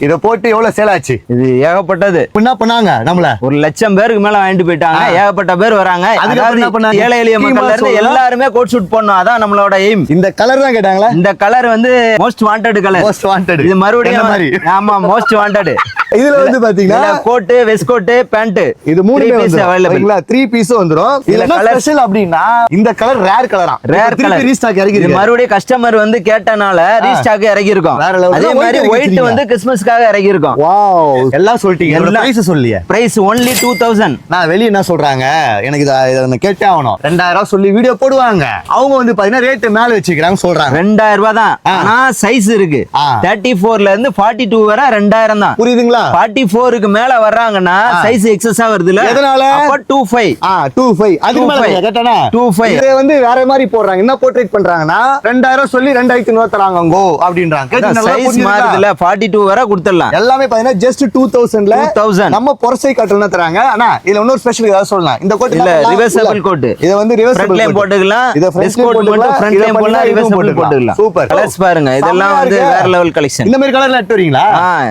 இத போட்டு எவ்வளவு சேல் ஆச்சு? இது ஏகப்பட்டது. என்ன பண்ணாங்க? நம்மள 1,00,000 பேருக்கு மேல வாங்கிட்டு போயிட்டாங்க. ஏகப்பட்ட பேர் வராங்க. அதாவது ஏழை எளிய மக்கள்ல இருந்து எல்லாருமே கோட் ஷூட் பண்ணணும். அதான் நம்மளோட எய்ம். இந்த கலர் தான் கேட்டாங்களா? இந்த கலர் வந்து most wanted colour. Most wanted. இது மறுபடியும் ஆமா மோஸ்ட் வாண்டட். இதுல வந்து பாத்தீங்கன்னா கோட், வெஸ்ட் கோட், பேண்ட் இது மூணுமே பீஸ் அவைலபிள். 3 பீஸ் வந்துரும். இதுல கலர் ஸ்பெஷல் அப்படினா இந்த கலர் ரேர் கலரா. ரேர் கலர் ரீஸ்டாக் இறக்கி இருக்கு. மறுபடியும் கஸ்டமர் வந்து கேட்டனால ரீஸ்டாக் இறக்கி இருக்கோம். அதே மாதிரி ஒயிட் வந்து கிறிஸ்மஸ்க்காக இறக்கி இருக்கோம். வாவ், எல்லாம் சொல்லிட்டீங்க. பிரைஸ் சொல்லியே. Price only 2000. நான் வெளிய என்ன சொல்றாங்க? எனக்கு இத கேட்டே ஆகணும். 2000 சொல்லி வீடியோ போடுவாங்க. அவங்க வந்து பாத்தீங்கன்னா ரேட் மேல வச்சிருக்காங்க சொல்றாங்க. 2000 ரூபாய் தான். ஆனா சைஸ் இருக்கு. 34 ல இருந்து 42 வரை 2000 தான். புரியுதுங்களா? 44 க்கு மேல வர்றாங்கன்னா சைஸ் எக்ஸஸா வருதுல. எதனால? அப்ப 25. 25. அதுக்கு மேல கேட்டனா 25. இது வந்து வேற மாதிரி போடுறாங்க. என்ன போர்ட்ரேட் பண்றாங்கன்னா 2000 சொல்லி 2500 தராங்க கோ அப்படின்றாங்க. கேட்டு நல்லா சைஸ் மாறுதுல. 42 வரை கொடுத்துடலாம். எல்லாமே பாத்தீங்கன்னா ஜஸ்ட் 2000 ல 2000. நம்ம பொரசை காட்டல்னா தராங்க. ஆனா இதுல இன்னொரு ஸ்பெஷல் ஏதாவது சொல்லலாம். இந்த கோட் இல்ல ரிவர்சபிள் கோட். இது வந்து ரிவர்சபிள் லைன் போட்டுக்கலாம். இத ஃப்ரண்ட் கோட் மட்டும் ஃப்ரண்ட் லைன் போடலாம், ரிவர்சபிள் போட்டுக்கலாம். சூப்பர். கலர்ஸ் பாருங்க. இதெல்லாம் வந்து வேற லெவல் கலெக்ஷன். இந்த மாதிரி கலர்ல எடுத்து வரீங்களா?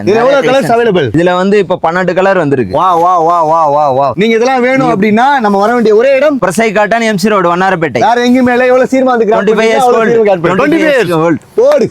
இதுல எவ்வளவு கலர்ஸ் அவேலபிள்? இதுல வந்து இப்ப 12 கலர் வந்திருக்கு. வா வா வா வா வா வா. நீங்க இதெல்லாம் வேணும் அப்படினா நம்ம வர வேண்டிய ஒரே இடம் பிரசை காட்டன் எம்சி ரோட் வண்ணாரப்பேட்டை. வேற எங்கேயுமே இல்ல. எவ்வளவு சீர்மா வந்து 25 years old. 25 years old. போடு.